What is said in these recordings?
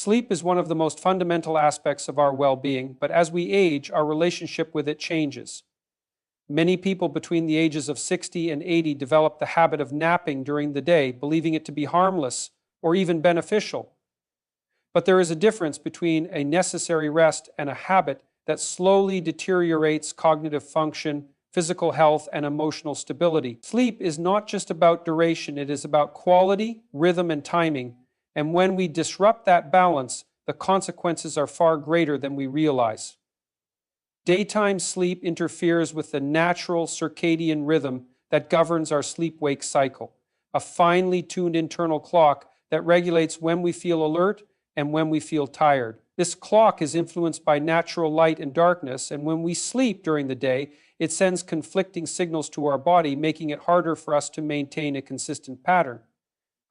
Sleep is one of the most fundamental aspects of our well-being, but as we age, our relationship with it changes. Many people between the ages of 60 and 80 develop the habit of napping during the day, believing it to be harmless or even beneficial. But there is a difference between a necessary rest and a habit that slowly deteriorates cognitive function, physical health, and emotional stability. Sleep is not just about duration, it is about quality, rhythm, and timing. And when we disrupt that balance, the consequences are far greater than we realize. Daytime sleep interferes with the natural circadian rhythm that governs our sleep-wake cycle, a finely tuned internal clock that regulates when we feel alert and when we feel tired. This clock is influenced by natural light and darkness, and when we sleep during the day, it sends conflicting signals to our body, making it harder for us to maintain a consistent pattern.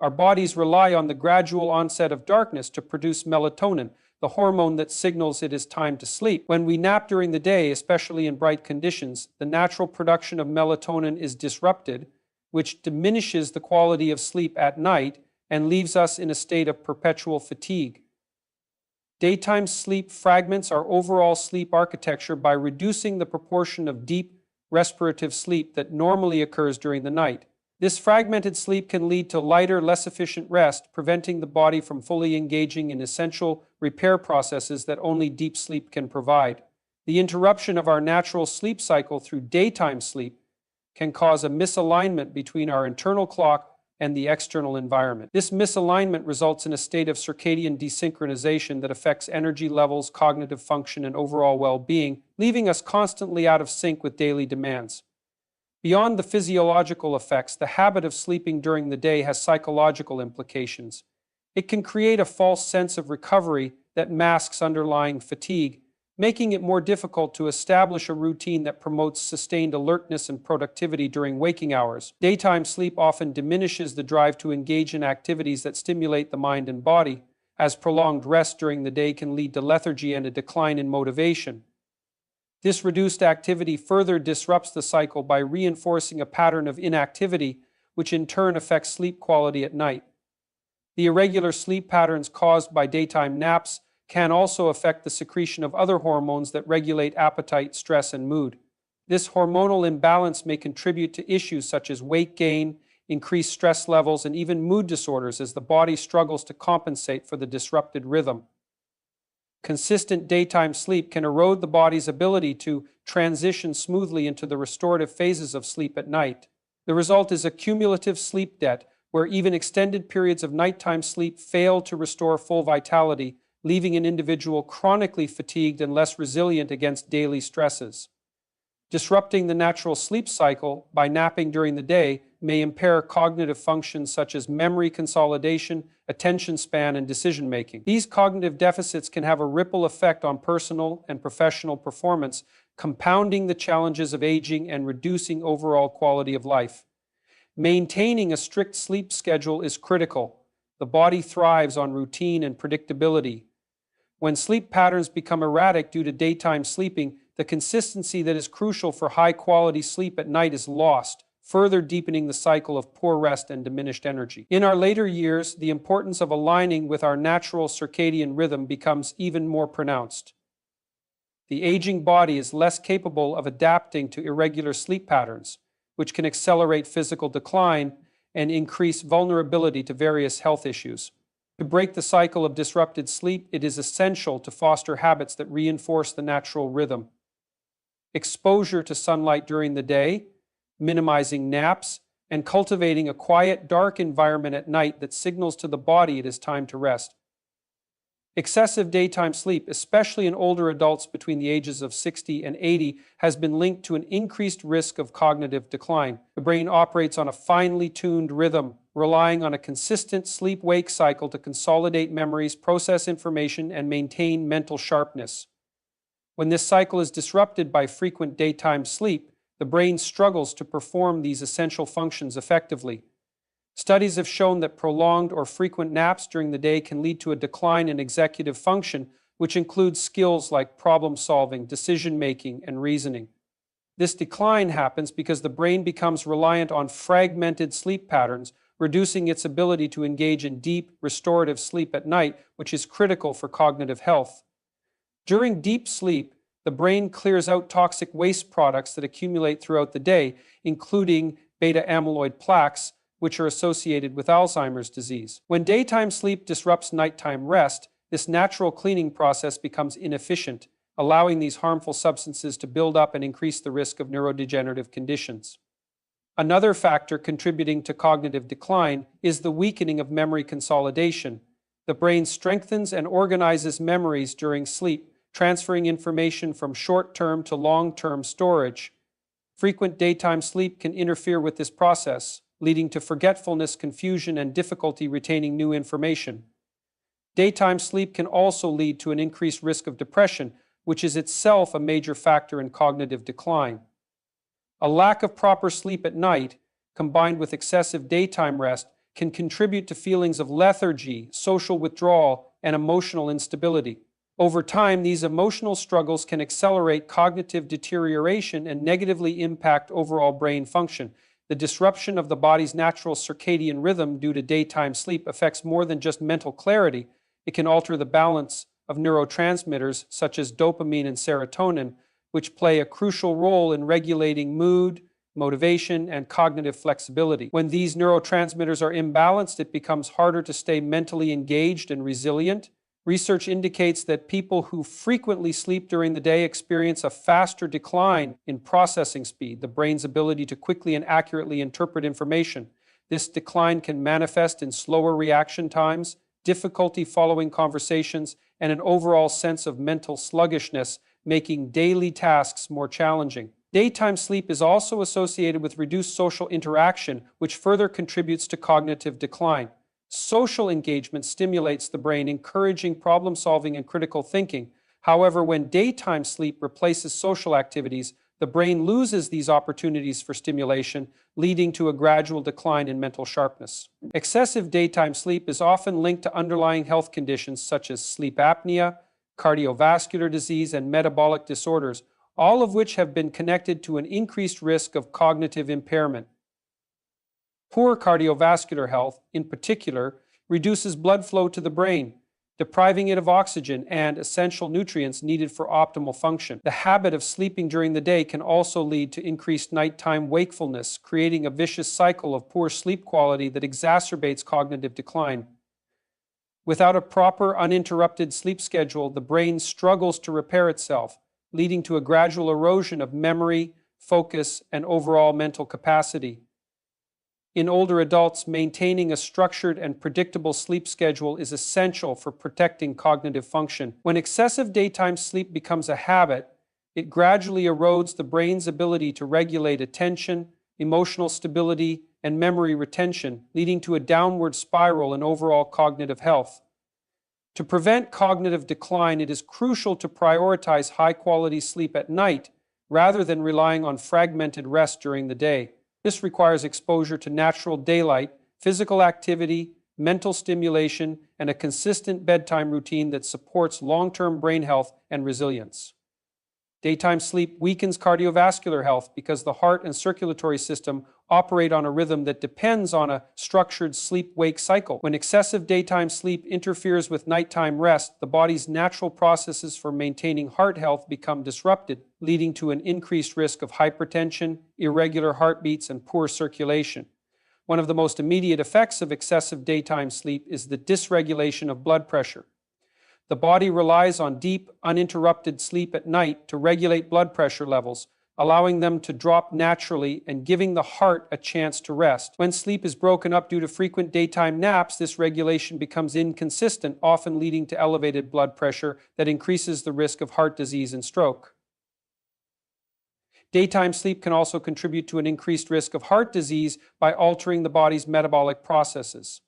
Our bodies rely on the gradual onset of darkness to produce melatonin, the hormone that signals it is time to sleep. When we nap during the day, especially in bright conditions, the natural production of melatonin is disrupted, which diminishes the quality of sleep at night and leaves us in a state of perpetual fatigue. Daytime sleep fragments our overall sleep architecture by reducing the proportion of deep, respirative sleep that normally occurs during the night. This fragmented sleep can lead to lighter, less efficient rest, preventing the body from fully engaging in essential repair processes that only deep sleep can provide. The interruption of our natural sleep cycle through daytime sleep can cause a misalignment between our internal clock and the external environment. This misalignment results in a state of circadian desynchronization that affects energy levels, cognitive function, and overall well-being, leaving us constantly out of sync with daily demands. Beyond the physiological effects, the habit of sleeping during the day has psychological implications. It can create a false sense of recovery that masks underlying fatigue, making it more difficult to establish a routine that promotes sustained alertness and productivity during waking hours. Daytime sleep often diminishes the drive to engage in activities that stimulate the mind and body, as prolonged rest during the day can lead to lethargy and a decline in motivation. This reduced activity further disrupts the cycle by reinforcing a pattern of inactivity, which in turn affects sleep quality at night. The irregular sleep patterns caused by daytime naps can also affect the secretion of other hormones that regulate appetite, stress, and mood. This hormonal imbalance may contribute to issues such as weight gain, increased stress levels, and even mood disorders as the body struggles to compensate for the disrupted rhythm. Consistent daytime sleep can erode the body's ability to transition smoothly into the restorative phases of sleep at night. The result is a cumulative sleep debt, where even extended periods of nighttime sleep fail to restore full vitality, leaving an individual chronically fatigued and less resilient against daily stresses. Disrupting the natural sleep cycle by napping during the day may impair cognitive functions such as memory consolidation, attention span, and decision-making. These cognitive deficits can have a ripple effect on personal and professional performance, compounding the challenges of aging and reducing overall quality of life. Maintaining a strict sleep schedule is critical. The body thrives on routine and predictability. When sleep patterns become erratic due to daytime sleeping, the consistency that is crucial for high-quality sleep at night is lost, further deepening the cycle of poor rest and diminished energy. In our later years, the importance of aligning with our natural circadian rhythm becomes even more pronounced. The aging body is less capable of adapting to irregular sleep patterns, which can accelerate physical decline and increase vulnerability to various health issues. To break the cycle of disrupted sleep, it is essential to foster habits that reinforce the natural rhythm. Exposure to sunlight during the day, minimizing naps, and cultivating a quiet, dark environment at night that signals to the body it is time to rest. Excessive daytime sleep, especially in older adults between the ages of 60 and 80, has been linked to an increased risk of cognitive decline. The brain operates on a finely tuned rhythm, relying on a consistent sleep-wake cycle to consolidate memories, process information, and maintain mental sharpness. When this cycle is disrupted by frequent daytime sleep, the brain struggles to perform these essential functions effectively. Studies have shown that prolonged or frequent naps during the day can lead to a decline in executive function, which includes skills like problem-solving, decision-making, and reasoning. This decline happens because the brain becomes reliant on fragmented sleep patterns reducing its ability to engage in deep, restorative sleep at night, which is critical for cognitive health. During deep sleep, the brain clears out toxic waste products that accumulate throughout the day, including beta amyloid plaques, which are associated with Alzheimer's disease. When daytime sleep disrupts nighttime rest, this natural cleaning process becomes inefficient, allowing these harmful substances to build up and increase the risk of neurodegenerative conditions. Another factor contributing to cognitive decline is the weakening of memory consolidation. The brain strengthens and organizes memories during sleep, transferring information from short-term to long-term storage. Frequent daytime sleep can interfere with this process, leading to forgetfulness, confusion, and difficulty retaining new information. Daytime sleep can also lead to an increased risk of depression, which is itself a major factor in cognitive decline. A lack of proper sleep at night, combined with excessive daytime rest, can contribute to feelings of lethargy, social withdrawal, and emotional instability. Over time, these emotional struggles can accelerate cognitive deterioration and negatively impact overall brain function. The disruption of the body's natural circadian rhythm due to daytime sleep affects more than just mental clarity. It can alter the balance of neurotransmitters such as dopamine and serotonin, which play a crucial role in regulating mood, motivation, and cognitive flexibility. When these neurotransmitters are imbalanced, it becomes harder to stay mentally engaged and resilient. Research indicates that people who frequently sleep during the day experience a faster decline in processing speed, the brain's ability to quickly and accurately interpret information. This decline can manifest in slower reaction times, difficulty following conversations, and an overall sense of mental sluggishness, making daily tasks more challenging. Daytime sleep is also associated with reduced social interaction, which further contributes to cognitive decline. Social engagement stimulates the brain, encouraging problem-solving and critical thinking. However, when daytime sleep replaces social activities, the brain loses these opportunities for stimulation, leading to a gradual decline in mental sharpness. Excessive daytime sleep is often linked to underlying health conditions such as sleep apnea, cardiovascular disease, and metabolic disorders, all of which have been connected to an increased risk of cognitive impairment. Poor cardiovascular health, in particular, reduces blood flow to the brain, depriving it of oxygen and essential nutrients needed for optimal function. The habit of sleeping during the day can also lead to increased nighttime wakefulness, creating a vicious cycle of poor sleep quality that exacerbates cognitive decline. Without a proper, uninterrupted sleep schedule, the brain struggles to repair itself, leading to a gradual erosion of memory, focus, and overall mental capacity. In older adults, maintaining a structured and predictable sleep schedule is essential for protecting cognitive function. When excessive daytime sleep becomes a habit, it gradually erodes the brain's ability to regulate attention, emotional stability, and memory retention, leading to a downward spiral in overall cognitive health. To prevent cognitive decline, it is crucial to prioritize high-quality sleep at night rather than relying on fragmented rest during the day. This requires exposure to natural daylight, physical activity, mental stimulation, and a consistent bedtime routine that supports long-term brain health and resilience. Daytime sleep weakens cardiovascular health because the heart and circulatory system operate on a rhythm that depends on a structured sleep-wake cycle. When excessive daytime sleep interferes with nighttime rest, the body's natural processes for maintaining heart health become disrupted, leading to an increased risk of hypertension, irregular heartbeats, and poor circulation. One of the most immediate effects of excessive daytime sleep is the dysregulation of blood pressure. The body relies on deep, uninterrupted sleep at night to regulate blood pressure levels, allowing them to drop naturally and giving the heart a chance to rest. When sleep is broken up due to frequent daytime naps, this regulation becomes inconsistent, often leading to elevated blood pressure that increases the risk of heart disease and stroke. Daytime sleep can also contribute to an increased risk of heart disease by altering the body's metabolic processes.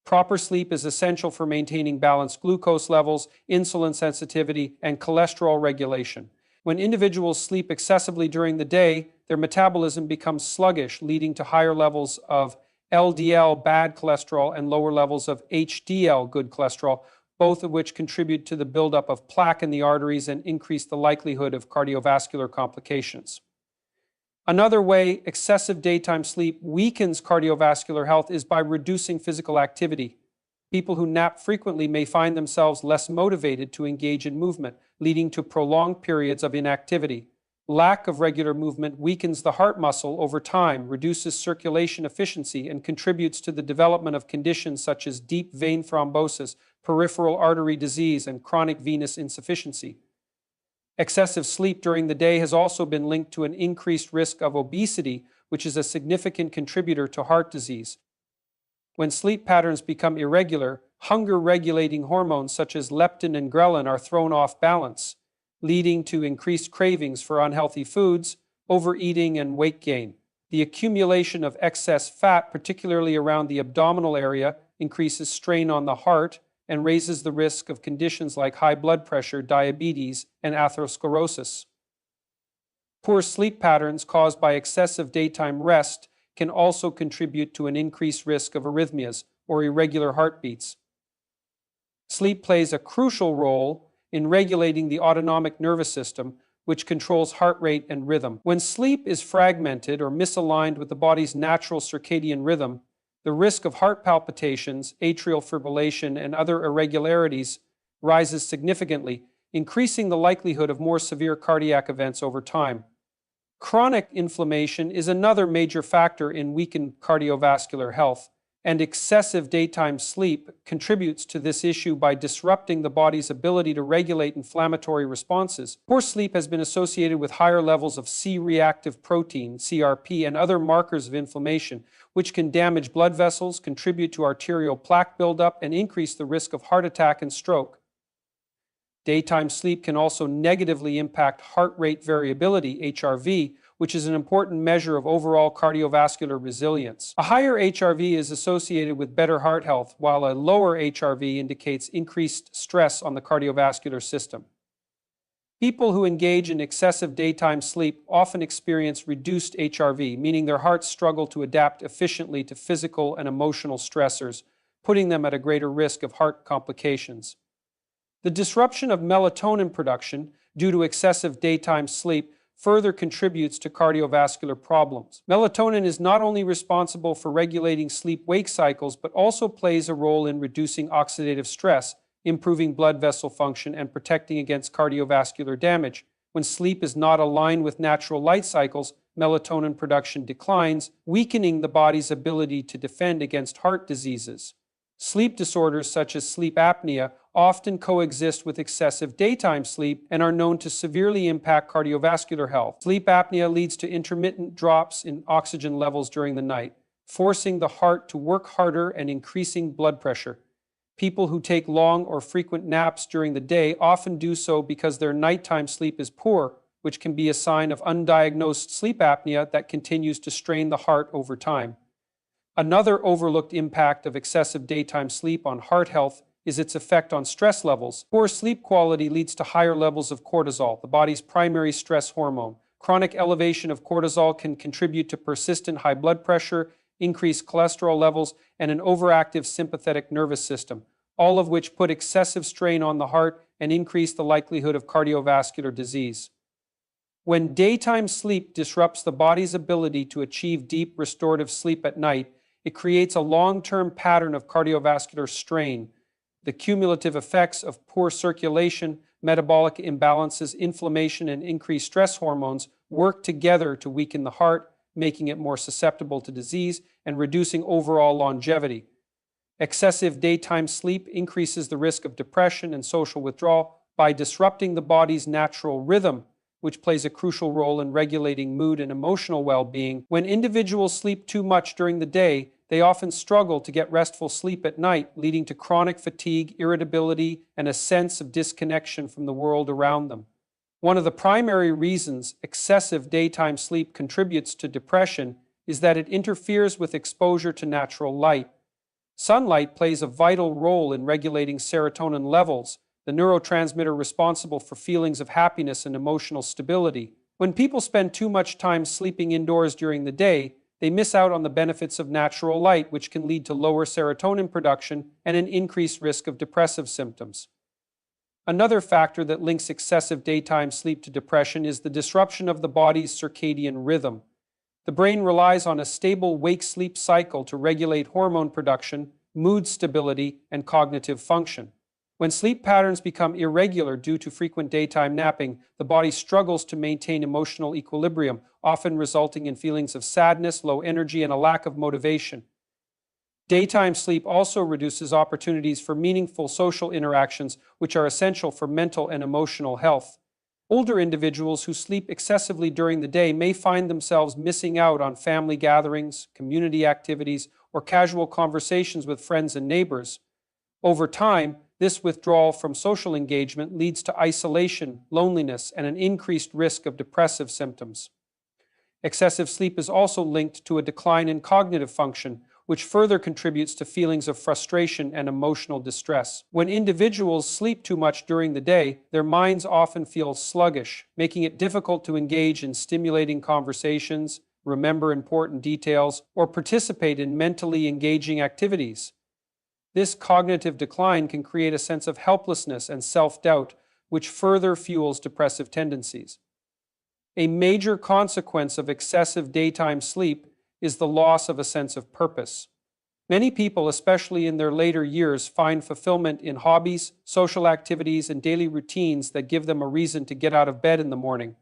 Proper sleep is essential for maintaining balanced glucose levels, insulin sensitivity, and cholesterol regulation. When individuals sleep excessively during the day, their metabolism becomes sluggish, leading to higher levels of LDL, bad cholesterol, and lower levels of HDL, good cholesterol, both of which contribute to the buildup of plaque in the arteries and increase the likelihood of cardiovascular complications. Another way excessive daytime sleep weakens cardiovascular health is by reducing physical activity. People who nap frequently may find themselves less motivated to engage in movement, leading to prolonged periods of inactivity. Lack of regular movement weakens the heart muscle over time, reduces circulation efficiency, and contributes to the development of conditions such as deep vein thrombosis, peripheral artery disease, and chronic venous insufficiency. Excessive sleep during the day has also been linked to an increased risk of obesity, which is a significant contributor to heart disease. When sleep patterns become irregular, hunger-regulating hormones such as leptin and ghrelin are thrown off balance, leading to increased cravings for unhealthy foods, overeating, and weight gain. The accumulation of excess fat, particularly around the abdominal area, increases strain on the heart and raises the risk of conditions like high blood pressure, diabetes, and atherosclerosis. Poor sleep patterns caused by excessive daytime rest can also contribute to an increased risk of arrhythmias or irregular heartbeats. Sleep plays a crucial role in regulating the autonomic nervous system, which controls heart rate and rhythm. When sleep is fragmented or misaligned with the body's natural circadian rhythm, the risk of heart palpitations, atrial fibrillation, and other irregularities rises significantly, increasing the likelihood of more severe cardiac events over time. Chronic inflammation is another major factor in weakened cardiovascular health, and excessive daytime sleep contributes to this issue by disrupting the body's ability to regulate inflammatory responses. Poor sleep has been associated with higher levels of C-reactive protein, CRP, and other markers of inflammation, which can damage blood vessels, contribute to arterial plaque buildup, and increase the risk of heart attack and stroke. Daytime sleep can also negatively impact heart rate variability, HRV, which is an important measure of overall cardiovascular resilience. A higher HRV is associated with better heart health, while a lower HRV indicates increased stress on the cardiovascular system. People who engage in excessive daytime sleep often experience reduced HRV, meaning their hearts struggle to adapt efficiently to physical and emotional stressors, putting them at a greater risk of heart complications. The disruption of melatonin production due to excessive daytime sleep further contributes to cardiovascular problems. Melatonin is not only responsible for regulating sleep-wake cycles, but also plays a role in reducing oxidative stress, improving blood vessel function, and protecting against cardiovascular damage. When sleep is not aligned with natural light cycles, melatonin production declines, weakening the body's ability to defend against heart diseases. Sleep disorders such as sleep apnea often coexist with excessive daytime sleep and are known to severely impact cardiovascular health. Sleep apnea leads to intermittent drops in oxygen levels during the night, forcing the heart to work harder and increasing blood pressure. People who take long or frequent naps during the day often do so because their nighttime sleep is poor, which can be a sign of undiagnosed sleep apnea that continues to strain the heart over time. Another overlooked impact of excessive daytime sleep on heart health is its effect on stress levels. Poor sleep quality leads to higher levels of cortisol, the body's primary stress hormone. Chronic elevation of cortisol can contribute to persistent high blood pressure, increased cholesterol levels, and an overactive sympathetic nervous system, all of which put excessive strain on the heart and increase the likelihood of cardiovascular disease. When daytime sleep disrupts the body's ability to achieve deep restorative sleep at night, it creates a long-term pattern of cardiovascular strain. The cumulative effects of poor circulation, metabolic imbalances, inflammation, and increased stress hormones work together to weaken the heart, making it more susceptible to disease and reducing overall longevity. Excessive daytime sleep increases the risk of depression and social withdrawal by disrupting the body's natural rhythm, which plays a crucial role in regulating mood and emotional well-being. When individuals sleep too much during the day, they often struggle to get restful sleep at night, leading to chronic fatigue, irritability, and a sense of disconnection from the world around them. One of the primary reasons excessive daytime sleep contributes to depression is that it interferes with exposure to natural light. Sunlight plays a vital role in regulating serotonin levels, the neurotransmitter responsible for feelings of happiness and emotional stability. When people spend too much time sleeping indoors during the day, they miss out on the benefits of natural light, which can lead to lower serotonin production and an increased risk of depressive symptoms. Another factor that links excessive daytime sleep to depression is the disruption of the body's circadian rhythm. The brain relies on a stable wake-sleep cycle to regulate hormone production, mood stability, and cognitive function. When sleep patterns become irregular due to frequent daytime napping, the body struggles to maintain emotional equilibrium, often resulting in feelings of sadness, low energy, and a lack of motivation. Daytime sleep also reduces opportunities for meaningful social interactions, which are essential for mental and emotional health. Older individuals who sleep excessively during the day may find themselves missing out on family gatherings, community activities, or casual conversations with friends and neighbors. Over time, this withdrawal from social engagement leads to isolation, loneliness, and an increased risk of depressive symptoms. Excessive sleep is also linked to a decline in cognitive function, which further contributes to feelings of frustration and emotional distress. When individuals sleep too much during the day, their minds often feel sluggish, making it difficult to engage in stimulating conversations, remember important details, or participate in mentally engaging activities. This cognitive decline can create a sense of helplessness and self-doubt, which further fuels depressive tendencies. A major consequence of excessive daytime sleep is the loss of a sense of purpose. Many people, especially in their later years, find fulfillment in hobbies, social activities, and daily routines that give them a reason to get out of bed in the morning.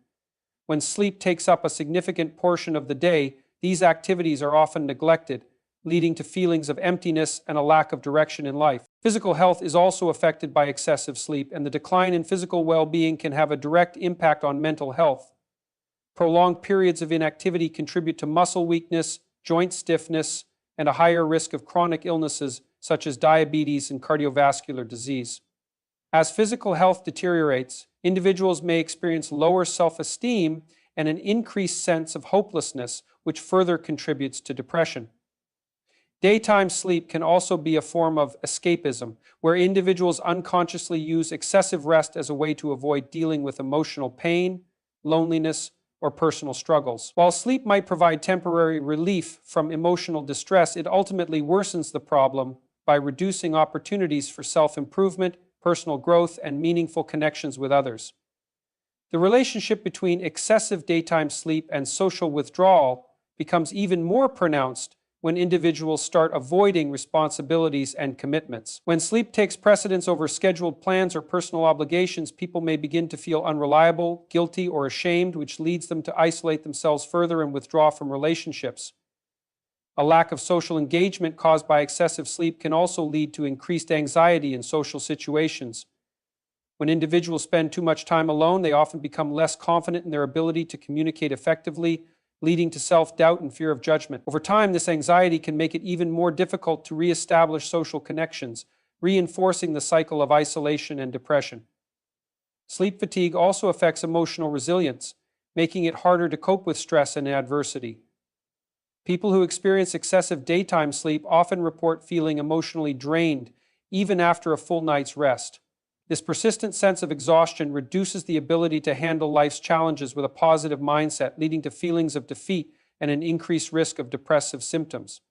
When sleep takes up a significant portion of the day, these activities are often neglected, leading to feelings of emptiness and a lack of direction in life. Physical health is also affected by excessive sleep, and the decline in physical well-being can have a direct impact on mental health. Prolonged periods of inactivity contribute to muscle weakness, joint stiffness, and a higher risk of chronic illnesses such as diabetes and cardiovascular disease. As physical health deteriorates, individuals may experience lower self-esteem and an increased sense of hopelessness, which further contributes to depression. Daytime sleep can also be a form of escapism, where individuals unconsciously use excessive rest as a way to avoid dealing with emotional pain, loneliness, or personal struggles. While sleep might provide temporary relief from emotional distress, it ultimately worsens the problem by reducing opportunities for self-improvement, personal growth, and meaningful connections with others. The relationship between excessive daytime sleep and social withdrawal becomes even more pronounced when individuals start avoiding responsibilities and commitments. When sleep takes precedence over scheduled plans or personal obligations, people may begin to feel unreliable, guilty, or ashamed, which leads them to isolate themselves further and withdraw from relationships. A lack of social engagement caused by excessive sleep can also lead to increased anxiety in social situations. When individuals spend too much time alone, they often become less confident in their ability to communicate effectively, leading to self-doubt and fear of judgment. Over time, this anxiety can make it even more difficult to re-establish social connections, reinforcing the cycle of isolation and depression. Sleep fatigue also affects emotional resilience, making it harder to cope with stress and adversity. People who experience excessive daytime sleep often report feeling emotionally drained, even after a full night's rest. This persistent sense of exhaustion reduces the ability to handle life's challenges with a positive mindset, leading to feelings of defeat and an increased risk of depressive symptoms.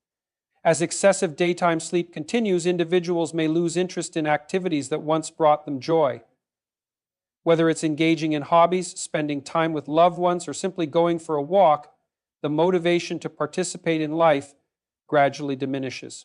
As excessive daytime sleep continues, individuals may lose interest in activities that once brought them joy. Whether it's engaging in hobbies, spending time with loved ones, or simply going for a walk, the motivation to participate in life gradually diminishes.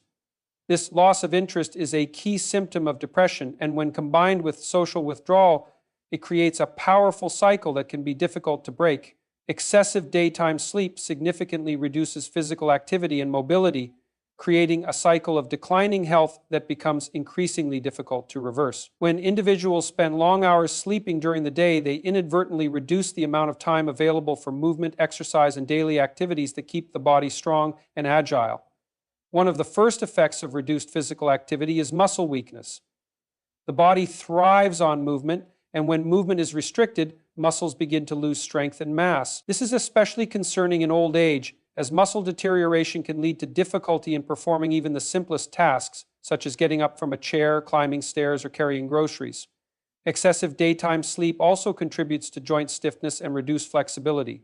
This loss of interest is a key symptom of depression, and when combined with social withdrawal, it creates a powerful cycle that can be difficult to break. Excessive daytime sleep significantly reduces physical activity and mobility, creating a cycle of declining health that becomes increasingly difficult to reverse. When individuals spend long hours sleeping during the day, they inadvertently reduce the amount of time available for movement, exercise, and daily activities that keep the body strong and agile. One of the first effects of reduced physical activity is muscle weakness. The body thrives on movement, and when movement is restricted, muscles begin to lose strength and mass. This is especially concerning in old age, as muscle deterioration can lead to difficulty in performing even the simplest tasks, such as getting up from a chair, climbing stairs, or carrying groceries. Excessive daytime sleep also contributes to joint stiffness and reduced flexibility.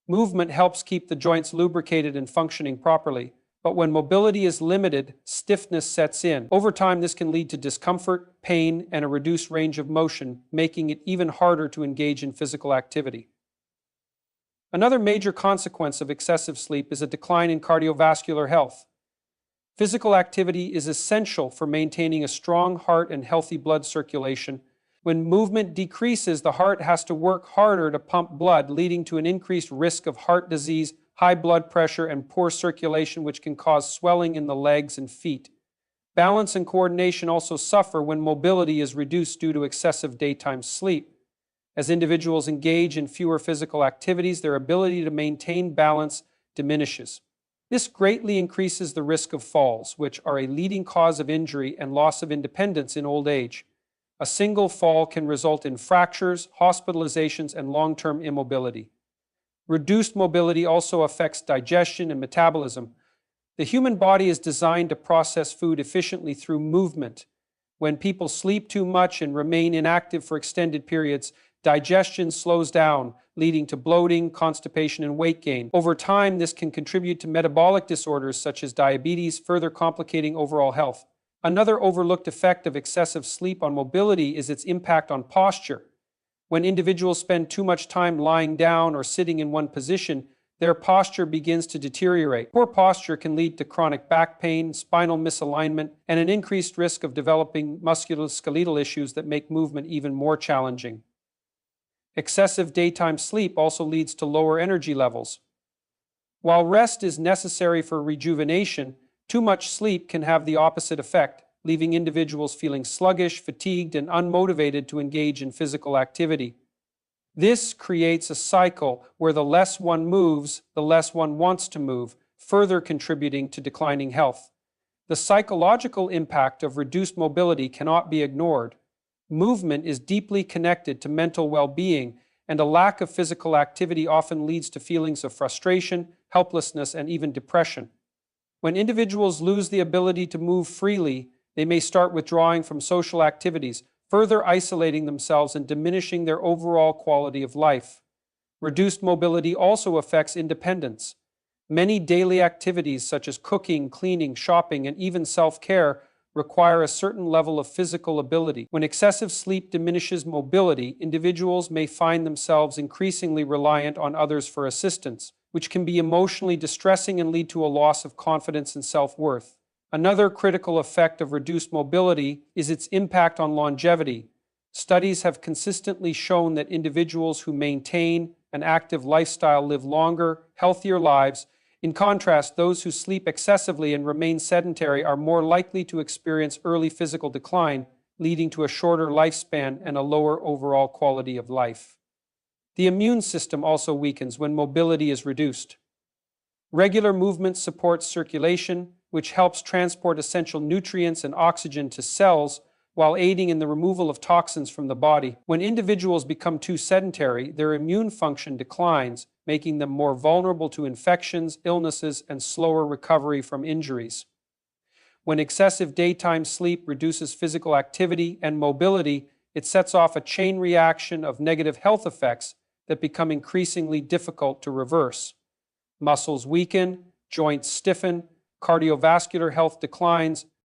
Movement helps keep the joints lubricated and functioning properly, but when mobility is limited, stiffness sets in. Over time, this can lead to discomfort, pain, and a reduced range of motion, making it even harder to engage in physical activity. Another major consequence of excessive sleep is a decline in cardiovascular health. Physical activity is essential for maintaining a strong heart and healthy blood circulation. When movement decreases, the heart has to work harder to pump blood, leading to an increased risk of heart disease, high blood pressure, and poor circulation, which can cause swelling in the legs and feet. Balance and coordination also suffer when mobility is reduced due to excessive daytime sleep. As individuals engage in fewer physical activities, their ability to maintain balance diminishes. This greatly increases the risk of falls, which are a leading cause of injury and loss of independence in old age. A single fall can result in fractures, hospitalizations, and long-term immobility. Reduced mobility also affects digestion and metabolism. The human body is designed to process food efficiently through movement. When people sleep too much and remain inactive for extended periods, digestion slows down, leading to bloating, constipation, and weight gain. Over time, this can contribute to metabolic disorders such as diabetes, further complicating overall health. Another overlooked effect of excessive sleep on mobility is its impact on posture. When individuals spend too much time lying down or sitting in one position, their posture begins to deteriorate. Poor posture can lead to chronic back pain, spinal misalignment, and an increased risk of developing musculoskeletal issues that make movement even more challenging. Excessive daytime sleep also leads to lower energy levels. While rest is necessary for rejuvenation, too much sleep can have the opposite effect, leaving individuals feeling sluggish, fatigued, and unmotivated to engage in physical activity. This creates a cycle where the less one moves, the less one wants to move, further contributing to declining health. The psychological impact of reduced mobility cannot be ignored. Movement is deeply connected to mental well-being, and a lack of physical activity often leads to feelings of frustration, helplessness, and even depression. When individuals lose the ability to move freely, they may start withdrawing from social activities, further isolating themselves and diminishing their overall quality of life. Reduced mobility also affects independence. Many daily activities such as cooking, cleaning, shopping, and even self-care require a certain level of physical ability. When excessive sleep diminishes mobility, individuals may find themselves increasingly reliant on others for assistance, which can be emotionally distressing and lead to a loss of confidence and self-worth. Another critical effect of reduced mobility is its impact on longevity. Studies have consistently shown that individuals who maintain an active lifestyle live longer, healthier lives. In contrast, those who sleep excessively and remain sedentary are more likely to experience early physical decline, leading to a shorter lifespan and a lower overall quality of life. The immune system also weakens when mobility is reduced. Regular movement supports circulation, which helps transport essential nutrients and oxygen to cells while aiding in the removal of toxins from the body. When individuals become too sedentary, their immune function declines, making them more vulnerable to infections, illnesses, and slower recovery from injuries. When excessive daytime sleep reduces physical activity and mobility, it sets off a chain reaction of negative health effects that become increasingly difficult to reverse. Muscles weaken, joints stiffen, cardiovascular health declines,